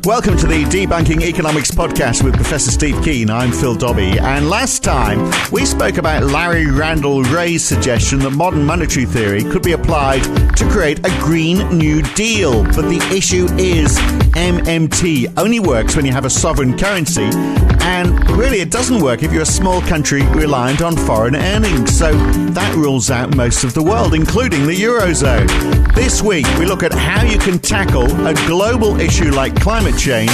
Welcome to the Debunking Economics podcast with Professor Steve Keen. I'm Phil Dobbie, and last time we spoke about Larry Randall Wray's suggestion that modern monetary theory could be applied to create a Green New Deal. But the issue is MMT only works when you have a sovereign currency, and really it doesn't work if you're a small country reliant on foreign earnings. So that rules out most of the world, including the Eurozone. This week we look at how you can tackle a global issue like climate change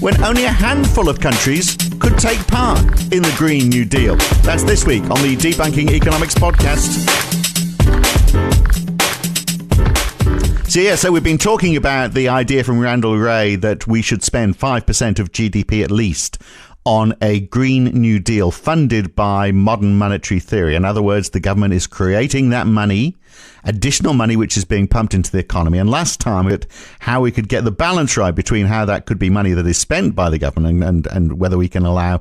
when only a handful of countries could take part in the Green New Deal. That's this week on the Debunking Economics podcast. So we've been talking about the idea from Randall Wray that we should spend 5% of GDP at least on a Green New Deal funded by modern monetary theory. In other words, the government is creating that money, additional money which is being pumped into the economy. And last time, how we could get the balance right between how that could be money that is spent by the government and whether we can allow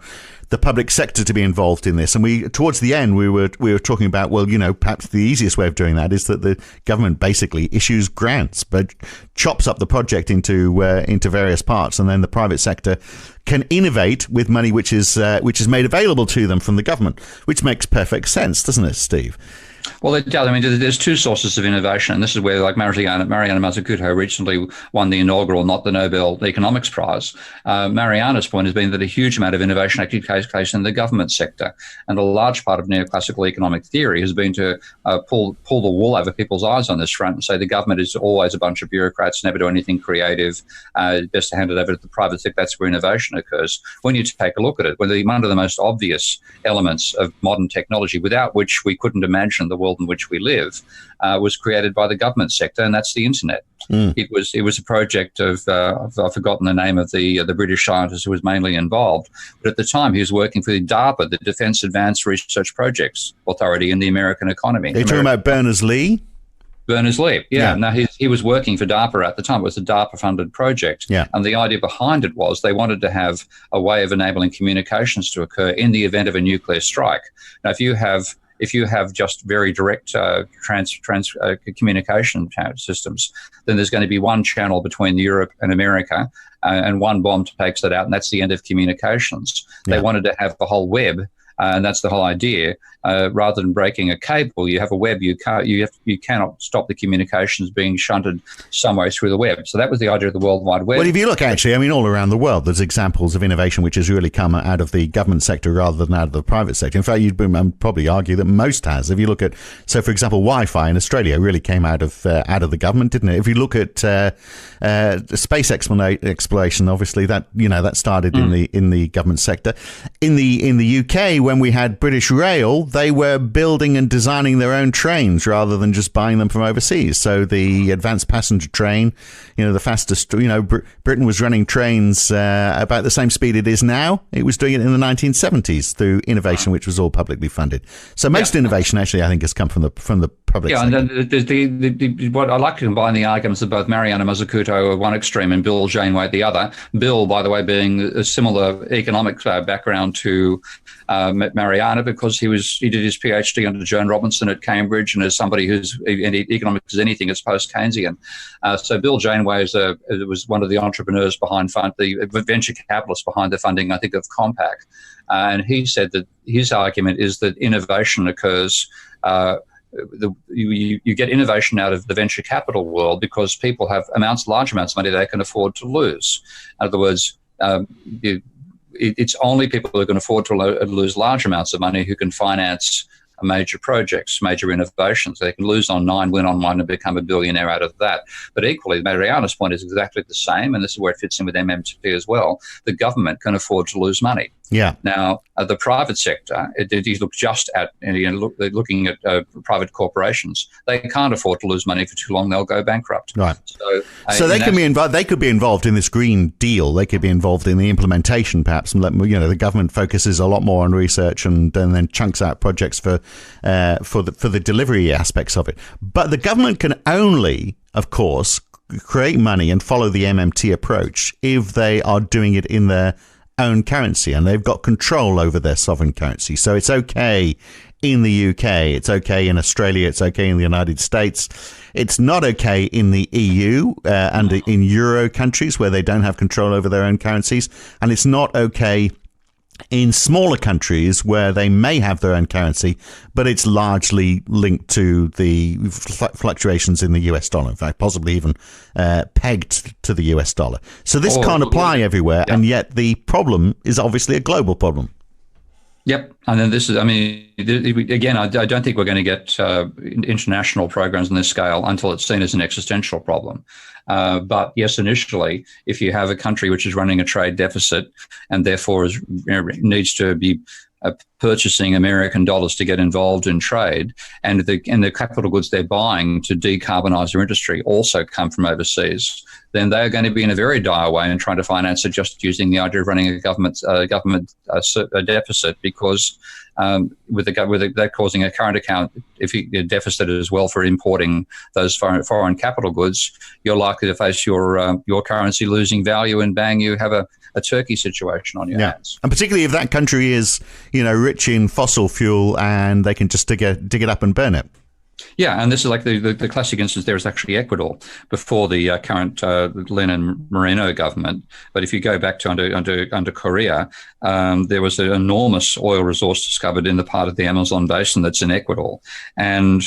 the public sector to be involved in this. And towards the end, we were talking about, well, perhaps the easiest way of doing that is that the government basically issues grants, but chops up the project into various parts, and then the private sector can innovate with money which is made available to them from the government, which makes perfect sense, doesn't it, Steve? Well, it does. I mean, there's two sources of innovation, and this is where, like, Mariana Mazzucato recently won the inaugural, not the Nobel Economics Prize. Mariana's point has been that a huge amount of innovation actually takes place in the government sector, and a large part of neoclassical economic theory has been to pull the wool over people's eyes on this front and say the government is always a bunch of bureaucrats, never do anything creative, best to hand it over to the private sector. That's where innovation occurs. When you take a look at it, one of the most obvious elements of modern technology, without which we couldn't imagine the world in which we live, was created by the government sector, and that's the internet. It was a project of I've forgotten the name of the British scientist who was mainly involved, but at the time he was working for the DARPA, the Defense Advanced Research Projects Authority, in the American economy. Are you talking about Berners-Lee? Berners-Lee, yeah. Now, he was working for DARPA at the time. It was a DARPA-funded project. Yeah. And the idea behind it was they wanted to have a way of enabling communications to occur in the event of a nuclear strike. Now, if you have just very direct communication systems, then there's going to be one channel between Europe and America, and one bomb takes that out, and that's the end of communications. They wanted to have the whole web, and that's the whole idea. Rather than breaking a cable, you have a web. You cannot stop the communications being shunted somewhere through the web. So that was the idea of the World Wide Web. Well, if you look, actually, I mean, all around the world, there's examples of innovation which has really come out of the government sector rather than out of the private sector. In fact, you'd probably argue that most has. If you look at, so for example, Wi-Fi in Australia really came out of the government, didn't it? If you look at space exploration, obviously that started in the government sector. In the UK, when we had British Rail, they were building and designing their own trains rather than just buying them from overseas. So the advanced passenger train, the fastest, Britain was running trains about the same speed it is now. It was doing it in the 1970s through innovation, which was all publicly funded. So most innovation, actually, I think, has come from the public sector. And then what I like to combine the arguments of both Mariana Mazzucato at one extreme and Bill Janeway at the other. Bill, by the way, being a similar economic background to Mariana, because he did his PhD under Joan Robinson at Cambridge, and as somebody who's in economics is anything, it's post-Keynesian. So Bill Janeway was one of the entrepreneurs behind the venture capitalists behind the funding, I think, of Compaq. And he said that his argument is that innovation occurs. You get innovation out of the venture capital world because people have large amounts of money they can afford to lose. In other words, it's only people who can afford to lose large amounts of money who can finance major projects, major innovations. They can lose on 9, win on 1, and become a billionaire out of that. But equally, Mariana's point is exactly the same, and this is where it fits in with MMT as well. The government can afford to lose money. Yeah. Now, the private sector, you look just at, looking at private corporations, they can't afford to lose money for too long. They'll go bankrupt. Right. So they can be involved. They could be involved in this Green Deal. They could be involved in the implementation, perhaps. And the government focuses a lot more on research and then chunks out projects for the delivery aspects of it. But the government can only, of course, create money and follow the MMT approach if they are doing it in their own currency, and they've got control over their sovereign currency. So it's okay in the UK. It's okay in Australia. It's okay in the United States. It's not okay in the EU and in Euro countries where they don't have control over their own currencies. And it's not okay in smaller countries where they may have their own currency, but it's largely linked to the fluctuations in the US dollar, in fact, possibly even pegged to the US dollar. So this can't apply everywhere, and yet the problem is obviously a global problem. Yep. And then this is, I mean, again, I don't think we're going to get international programs on this scale until it's seen as an existential problem. But yes, initially, if you have a country which is running a trade deficit and therefore needs to be purchasing American dollars to get involved in trade, and the capital goods they're buying to decarbonize their industry also come from overseas, then they are going to be in a very dire way and trying to finance it just using the idea of running a government deficit, because with that causing a current account a deficit as well for importing those foreign capital goods, you're likely to face your currency losing value, and bang, you have a Turkey situation on your hands. And particularly if that country is, rich in fossil fuel and they can just dig it up and burn it. Yeah, and this is like the classic instance there is actually Ecuador before the current Lenin Moreno government. But if you go back to under Korea, there was an enormous oil resource discovered in the part of the Amazon basin that's in Ecuador, and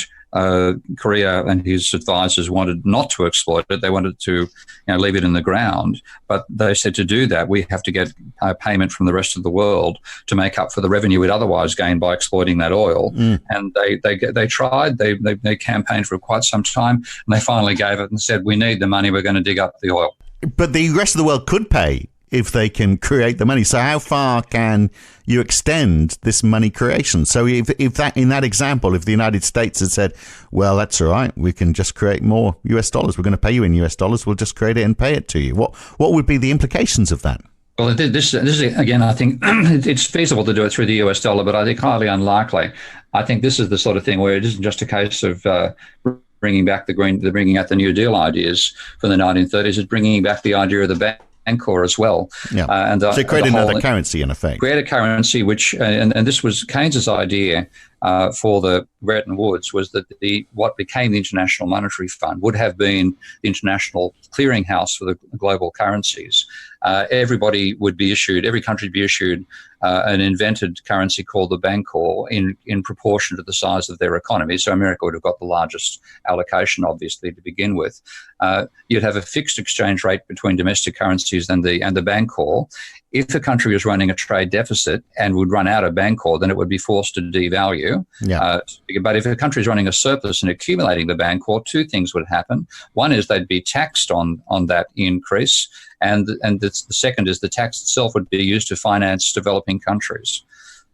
Korea and his advisors wanted not to exploit it. They wanted to leave it in the ground. But they said to do that, we have to get payment from the rest of the world to make up for the revenue we'd otherwise gained by exploiting that oil. And they tried. They campaigned for quite some time, and they finally gave it and said, we need the money. We're going to dig up the oil. But the rest of the world could pay if they can create the money. So how far can you extend this money creation? So if that, in that example, if the United States had said, well, that's all right, we can just create more US dollars, we're going to pay you in US dollars, we'll just create it and pay it to you. What would be the implications of that? Well, this is, again, I think it's feasible to do it through the US dollar, but I think highly unlikely. I think this is the sort of thing where it isn't just a case of bringing out the New Deal ideas from the 1930s, it's bringing back the idea of the Bancor as well. Yeah. So create another currency, in effect. Create a currency which, and this was Keynes's idea for the Bretton Woods, was that what became the International Monetary Fund would have been the international clearinghouse for the global currencies. Every country would be issued an invented currency called the Bancor in proportion to the size of their economy. So America would have got the largest allocation, obviously, to begin with. You'd have a fixed exchange rate between domestic currencies and the Bancor. If a country was running a trade deficit and would run out of Bancor, then it would be forced to devalue. But if a country is running a surplus and accumulating the Bancor, two things would happen. One is they'd be taxed on that increase, and the second is the tax itself would be used to finance developing countries.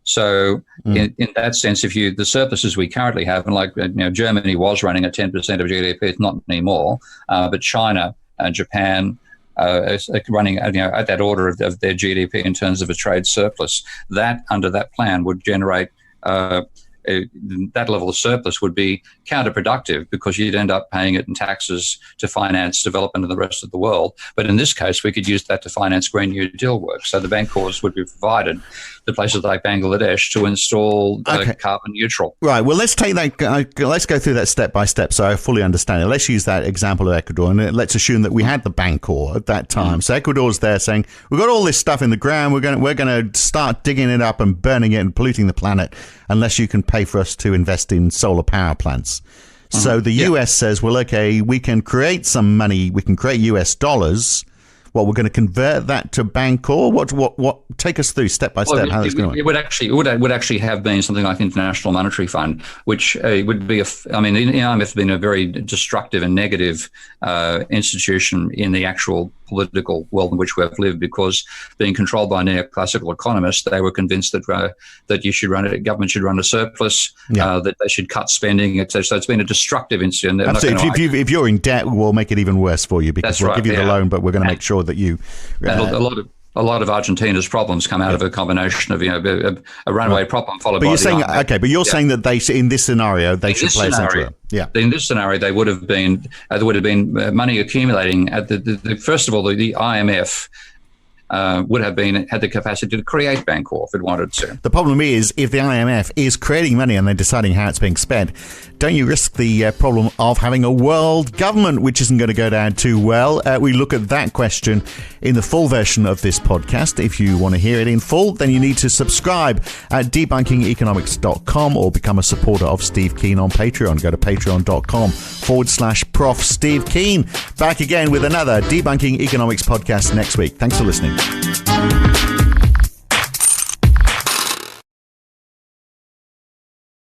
So in that sense, the surpluses we currently have, and like Germany was running at 10% of GDP, it's not anymore, but China and Japan running at that order of their GDP in terms of a trade surplus, that under that plan would generate that level of surplus would be counterproductive, because you'd end up paying it in taxes to finance development in the rest of the world. But in this case, we could use that to finance Green New Deal work. So the Bancors would be provided to places like Bangladesh to install carbon neutral. Right. Well, let's take that. Let's go through that step by step so I fully understand it. Let's use that example of Ecuador, and let's assume that we had the Bancor at that time. So Ecuador's there saying, we've got all this stuff in the ground. We're going to start digging it up and burning it and polluting the planet unless you can pay for us to invest in solar power plants. So the US says, well, okay, we can create some money. We can create US dollars. We're going to convert that to Bancor. What? Take us through step by step how that's going to work. It would actually have been something like the International Monetary Fund, which would be the IMF has been a very destructive and negative institution in the actual political world in which we have lived, because being controlled by neoclassical economists, they were convinced that you should government should run a surplus, that they should cut spending, etc. So it's been a destructive institution. Absolutely. If you're in debt, we'll make it even worse for you, because we'll give you the loan, but we're going to make sure that you. A lot of Argentina's problems come out of a combination of a runaway problem followed by. But you're saying that they, in this scenario, they should play a central role. Yeah. In this scenario, there would have been money accumulating at the first of all, the IMF would have had the capacity to create Bancorp if it wanted to. The problem is, if the IMF is creating money and they're deciding how it's being spent, don't you risk the problem of having a world government, which isn't going to go down too well? We look at that question in the full version of this podcast. If you want to hear it in full, then you need to subscribe at debunkingeconomics.com or become a supporter of Steve Keen on Patreon. Go to patreon.com/Prof Steve Keen. Back again with another Debunking Economics podcast next week. Thanks for listening.